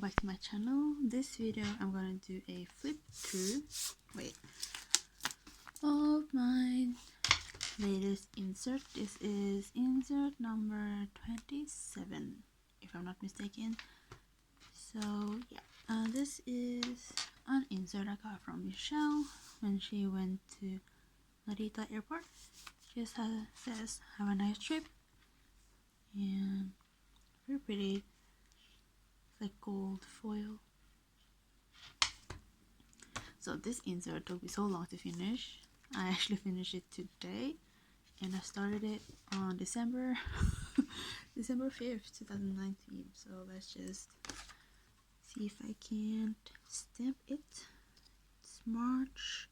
welcome back to my channel. This video I'm gonna do a flip through of my latest insert. This is insert number 27 if I'm not mistaken. So yeah, this is an insert I got from Michelle when she went to Narita airport. She just says have a nice trip, and very pretty. Like gold foil. So this insert took me so long to finish. I actually finished it today, and I started it on December 5th 2019. So let's just see if I can't stamp it. It's March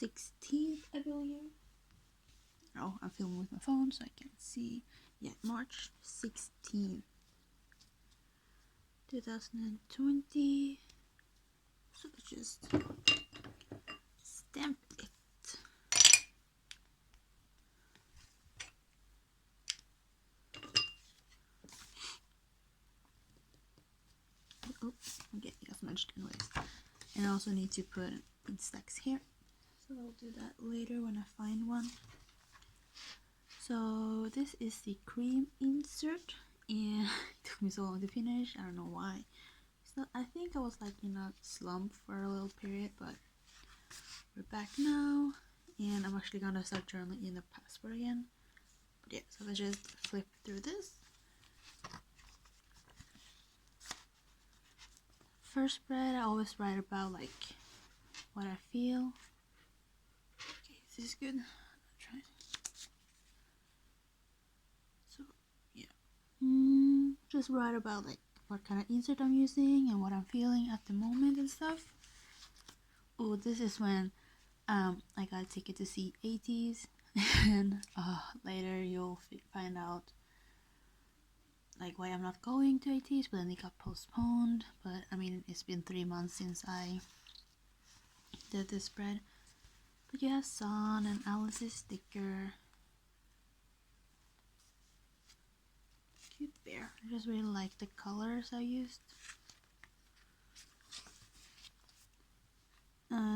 16th, I believe. Oh, I'm filming with my phone so I can't see. Yeah, March 16th 2020. So let's just stamp it. Oh, okay, it got smudged anyways. And I also need to put in stacks here, so I'll do that later when I find one. So this is the cream insert, and it took me so long to finish. I don't know why. So I think I was like in a slump for a little period, but we're back now, and I'm actually gonna start journaling in the passport again. But yeah, so let's just flip through this. First spread, I always write about like what I feel. Okay, this is good. I'll try. So yeah, just write about like what kind of insert I'm using and what I'm feeling at the moment and stuff. Oh, this is when I got a ticket to see 80s, and later you'll find out like why I'm not going to 80s, but then it got postponed. But I mean, it's been 3 months since I did this spread. But you have Son and Alice's sticker. Cute bear. I just really like the colors I used.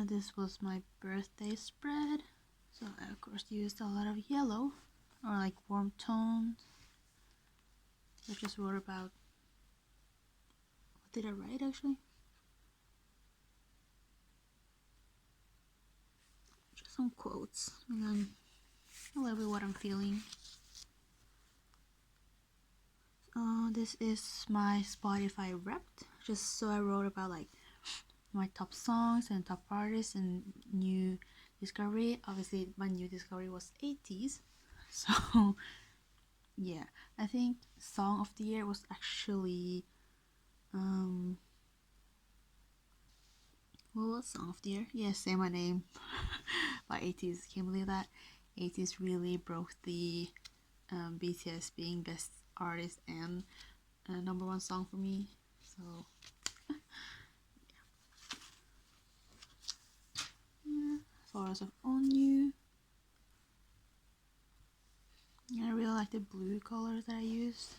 This was my birthday spread, so I of course used a lot of yellow or like warm tones. I just wrote about, what did I write actually? Just some quotes and then a little bit what I'm feeling. This is my Spotify Wrapped, just so I wrote about like my top songs and top artists and new discovery. Obviously my new discovery was 80s, so yeah, I think song of the year was actually what was song of the year? Yes, Say My Name by 80s. Can't believe that 80s really broke the BTS being best artist and number one song for me. So yeah, photos of On You. I really like the blue colors that I used.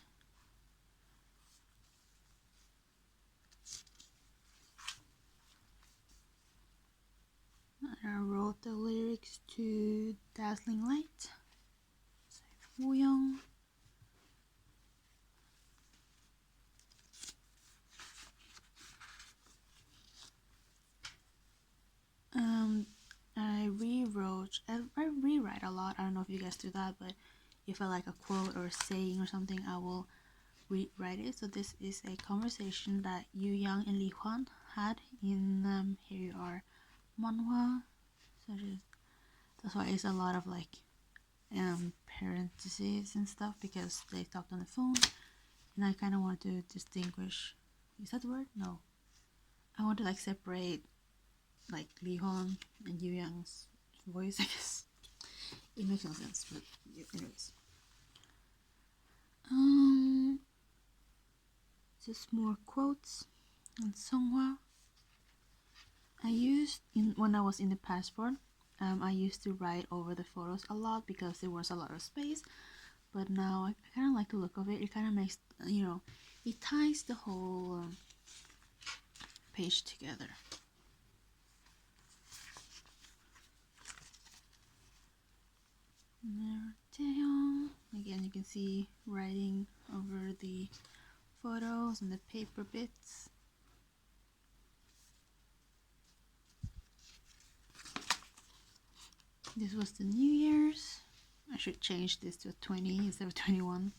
I wrote the lyrics to Dazzling Light. Wooyoung. I rewrite a lot. I don't know if you guys do that, but if I like a quote or a saying or something, I will rewrite it. So this is a conversation that Yu Yang and Li Huan had in Here You Are manhwa. So that's why it's a lot of like parentheses and stuff, because they talked on the phone, and I kind of want to distinguish. Is that the word? No. I want to like separate like Li Huan and Yu Yang's voice, I guess. It makes no sense, but anyways. Just more quotes and Songhwa. I used when I was in the passport. I used to write over the photos a lot because there was a lot of space. but now I kind of like the look of it. It kind of makes, it ties the whole page together. Down. Again, you can see writing over the photos and the paper bits. This was the New Year's. I should change this to a 20 instead of 21.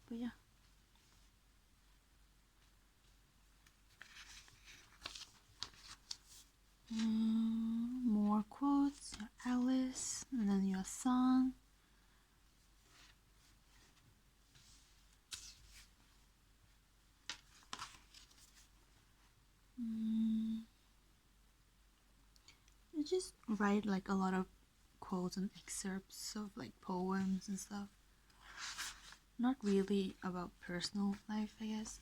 But yeah. More quotes. Your Alice, and then your son. I just write like a lot of quotes and excerpts of like poems and stuff. Not really about personal life, I guess.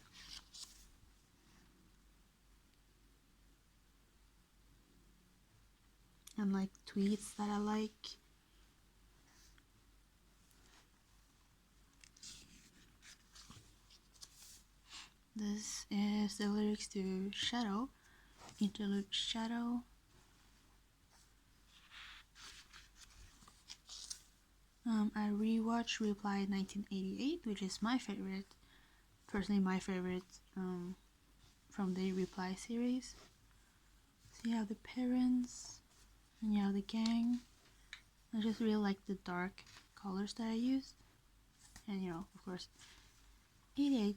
And like tweets that I like. This is the lyrics to Shadow, interlude Shadow. I rewatched Reply 1988, which is my favorite, personally my favorite from the Reply series. So you have the parents, and you have the gang. I just really like the dark colors that I used. And of course, 88.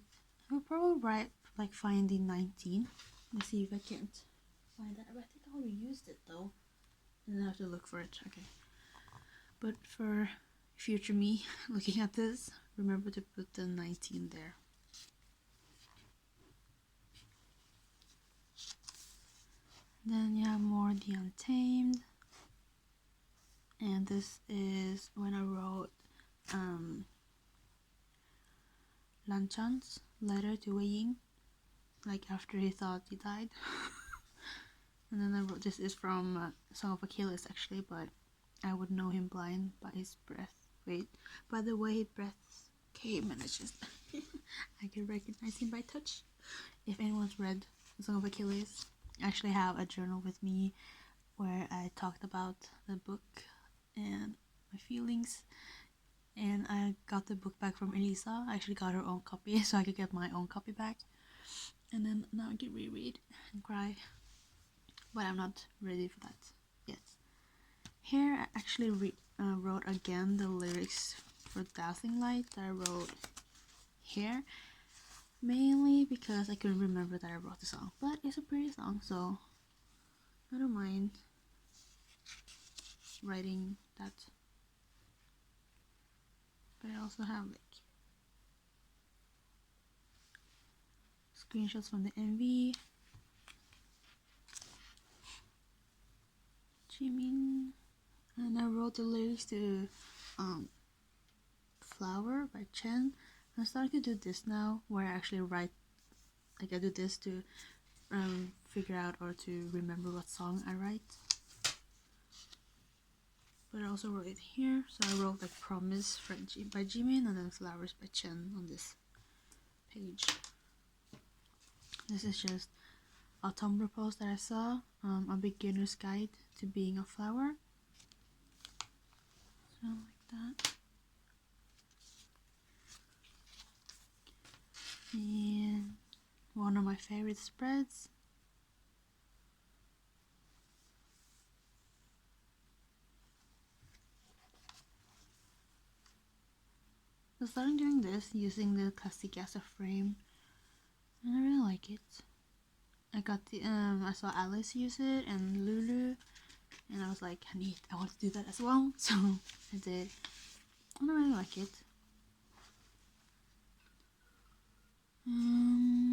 I will probably write like finding 19. Let's see if I can't find that. I think I already used it though. And then I have to look for it. Okay. But for future me looking at this, remember to put the 19 there. Then you have more The Untamed. And this is when I wrote Lan Chan's letter to Wei Ying, like after he thought he died. And then I wrote, this is from Song of Achilles actually, but I would know him blind by his breath. Wait, by the way his breath came, and it's just I can recognize him by touch. If anyone's read Song of Achilles, I actually have a journal with me where I talked about the book and my feelings. And I got the book back from Elisa. I actually got her own copy so I could get my own copy back. And then now I can reread and cry. But I'm not ready for that yet. Here I actually wrote again the lyrics for Dazzling Light that I wrote here. Mainly because I couldn't remember that I wrote the song. But it's a pretty song, so I don't mind writing that. But I also have like screenshots from the MV. Jimin. And I wrote the lyrics to Flower by Chen. I'm starting to do this now, where I actually write, like I do this to figure out or to remember what song I write. But I also wrote it here, so I wrote like Promise by Jimin and then Flowers by Chen on this page. This is just a Tumblr post that I saw, a beginner's guide to being a flower. So like that. And one of my favorite spreads. I started doing this using the Classic as a frame, and I really like it. I got the I saw Alice use it and Lulu, and I was like, I want to do that as well. So I did, and I really like it.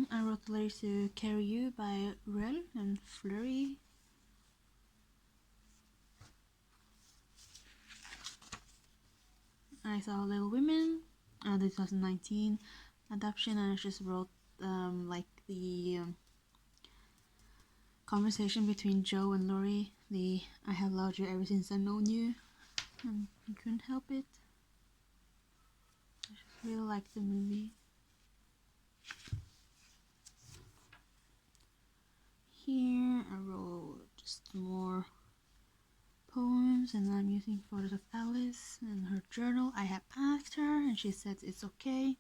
I wrote the lyrics to Carry You by Rel and Flurry. I saw Little Women, the 2019 adaptation, and I just wrote like the conversation between Joe and Lori, the I have loved you ever since I known you, and I couldn't help it. Really like the movie. Here I wrote just more poems, and I'm using photos of Alice and her journal. I have asked her and she said it's okay.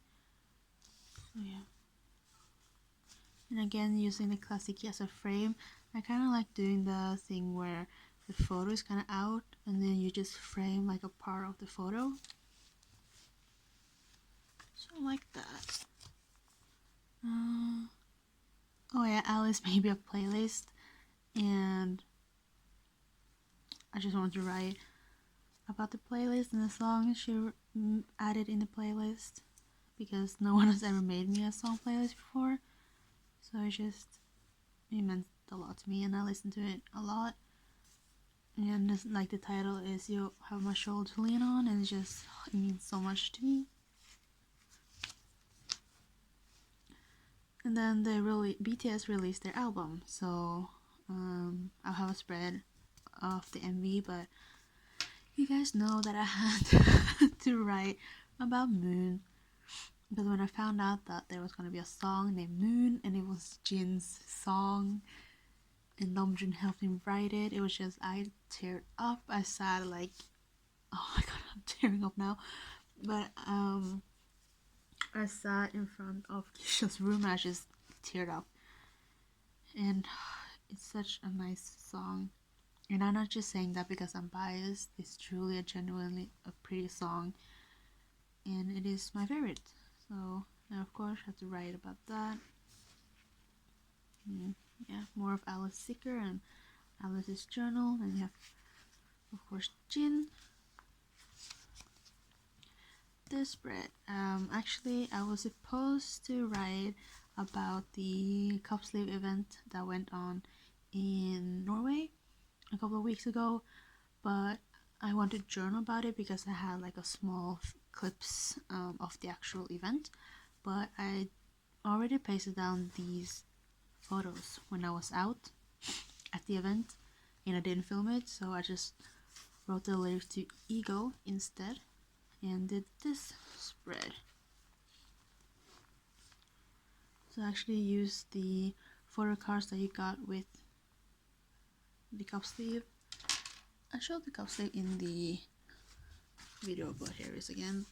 So yeah. And again, using the classic as a frame. I kind of like doing the thing where the photo is kind of out and then you just frame like a part of the photo. So I like that. Oh yeah, Alice made me a playlist, and I just wanted to write about the playlist and the songs she added in the playlist, because no one has ever made me a song playlist before. So it meant a lot to me, and I listened to it a lot. And this, like the title is "You Have My Shoulder to Lean On," and it means so much to me. And then BTS released their album, so I'll have a spread of the MV, but you guys know that I had to write about Moon, because when I found out that there was going to be a song named Moon and it was Jin's song and Namjoon helped him write it, it was just, I teared up. I sat like, oh my god, I'm tearing up now. But I sat in front of Kisha's room and I just teared up. And it's such a nice song. And I'm not just saying that because I'm biased. It's truly genuinely a pretty song, and it is my favorite. So now, of course, I have to write about that. Yeah, more of Alice Seeker and Alice's journal. And you have, of course, Jin. This spread. Actually, I was supposed to write about the cup sleeve event that went on in Norway a couple of weeks ago, but I wanted to journal about it because I had like a small clips of the actual event, but I already pasted down these photos when I was out at the event and I didn't film it, so I just wrote the lyrics to Ego instead and did this spread. So I actually used the photo cards that you got with the cup sleeve. I showed the cup sleeve in the video, but here it is again.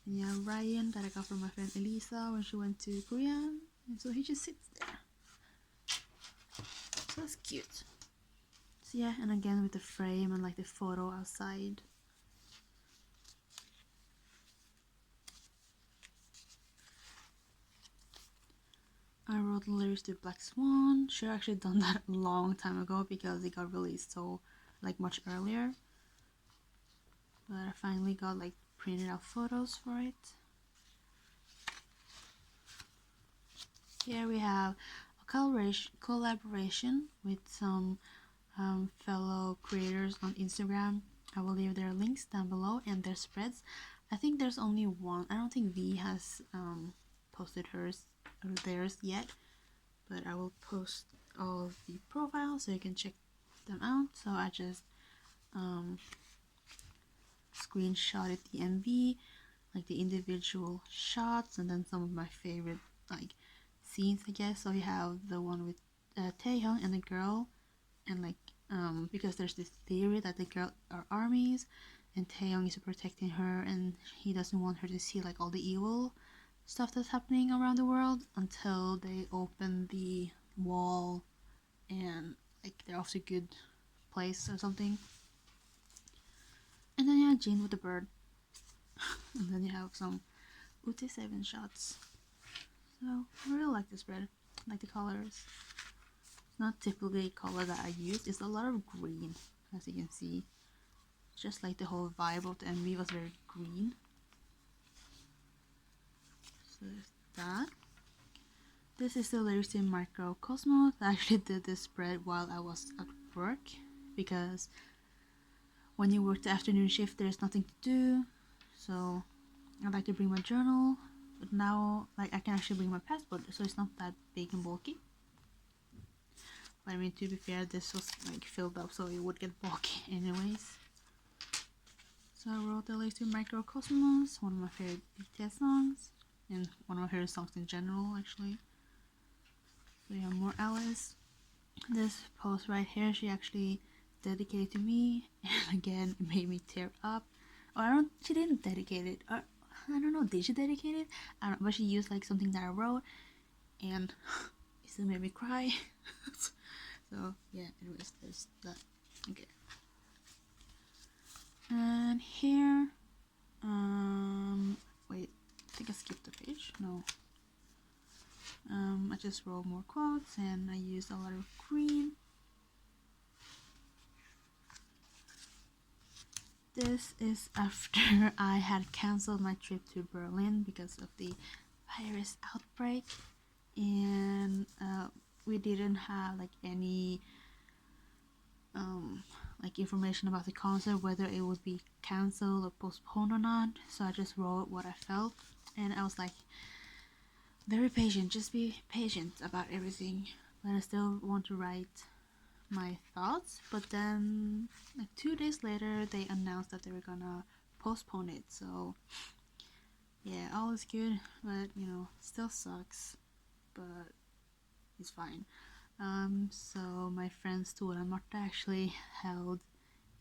And yeah, Ryan that I got from my friend Elisa when she went to Korea, and so he just sits there. So that's cute. So yeah, and again with the frame and like the photo outside. I wrote the lyrics to Black Swan. Should have actually done that a long time ago because it got released so like much earlier. But I finally got like printed out photos for it. Here we have a collaboration with some fellow creators on Instagram. I will leave their links down below and their spreads. I think there's only one. I don't think V has posted hers or theirs yet, but I will post all of the profiles so you can check them out. So I just screenshotted the MV, like the individual shots, and then some of my favorite like scenes, I guess. So you have the one with Taehyung and the girl, and like because there's this theory that the girl are armies and Taeyong is protecting her and he doesn't want her to see like all the evil stuff that's happening around the world until they open the wall and like they're off to a good place or something. And then you have Jin with the bird. And then you have some UT7 shots. So I really like this spread. I like the colors. It's not typically a color that I use. It's a lot of green, as you can see. Just like the whole vibe of the MV was very green. So there's that. This is the lyrics in Microcosmos. I actually did this spread while I was at work because when you work the afternoon shift there's nothing to do. So I like to bring my journal, but now like I can actually bring my passport, so it's not that big and bulky. But I mean, to be fair, this was like filled up so it would get bulky anyways. So I wrote the lyrics to Microcosmos, one of my favorite BTS songs, and one of my favorite songs in general, actually. So yeah, more Alice. This post right here, she actually dedicated to me, and again, it made me tear up. Or she didn't dedicate it. Or, I don't know, did she dedicate it? I don't know, but she used like something that I wrote, and it still made me cry. So yeah, anyways, there's that. Okay. And here, wait, I think I skipped a page. No. I just wrote more quotes and I used a lot of green. This is after I had cancelled my trip to Berlin because of the virus outbreak, and we didn't have like any like information about the concert, whether it would be cancelled or postponed or not. So I just wrote what I felt, and I was like very patient, just be patient about everything, but I still want to write my thoughts. But then like 2 days later they announced that they were gonna postpone it, so yeah, all is good, but you know, still sucks, but it's fine. So my friends Tora and Marta actually held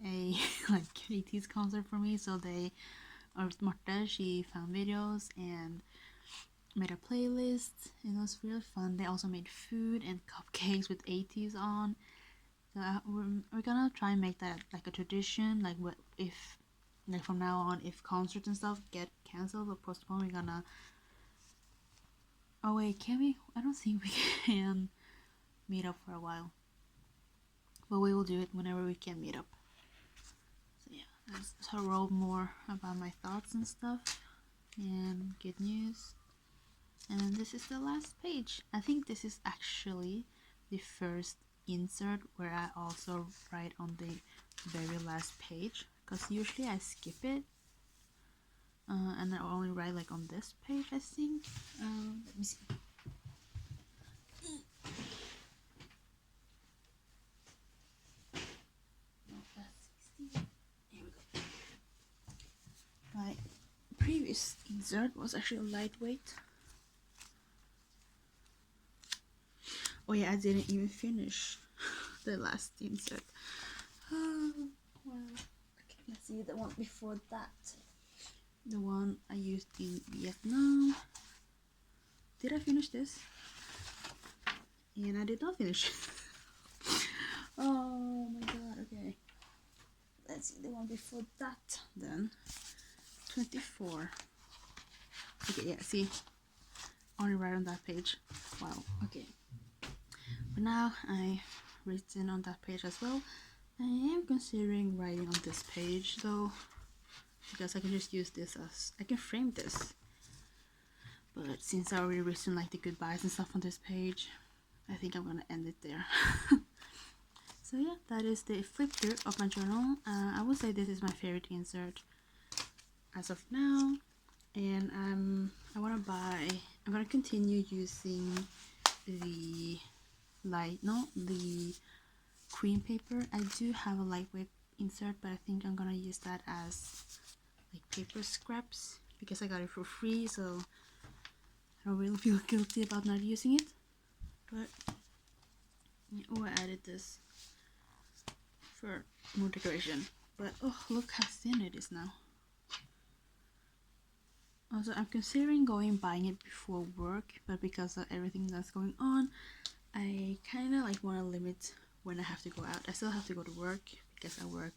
a like BTS concert for me. So Marta, she found videos and made a playlist, and it was really fun. They also made food and cupcakes with ATs on. So we're gonna try and make that like a tradition. Like what if, like from now on, if concerts and stuff get cancelled or postponed, we're gonna. Oh wait, can we? I don't think we can meet up for a while, but we will do it whenever we can meet up. So yeah, so I wrote more about my thoughts and stuff, and good news. And this is the last page. I think this is actually the first insert where I also write on the very last page, because usually I skip it, and I only write like on this page, I think. Let me see. No, that's 16. Here we go. My previous insert was actually lightweight. Oh yeah, I didn't even finish the last insert. Well, okay, let's see the one before that. The one I used in Vietnam. Did I finish this? And I did not finish. Oh my god, okay. Let's see the one before that then. 24. Okay, yeah, see. Only right on that page. Wow, okay. But now I've written on that page as well. I am considering writing on this page though, because I can just use this as, I can frame this. But since I already written like the goodbyes and stuff on this page, I think I'm gonna end it there. So yeah, that is the flip through of my journal. I would say this is my favorite insert as of now, and I'm gonna continue using the the cream paper. I do have a lightweight insert, but I think I'm gonna use that as like paper scraps because I got it for free, so I don't really feel guilty about not using it. But yeah, oh, I added this for more decoration. But oh, look how thin it is now. Also, I'm considering buying it before work, but because of everything that's going on, I kind of like want to limit when I have to go out. I still have to go to work because I work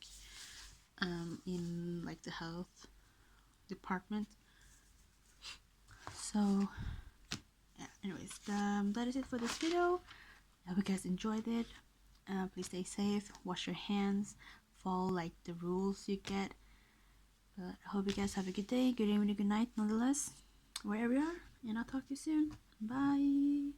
in like the health department. So yeah, anyways, that is it for this video. I hope you guys enjoyed it. Please stay safe, wash your hands, follow like the rules you get. But I hope you guys have a good day, good evening, good night nonetheless, wherever you are, and I'll talk to you soon. Bye.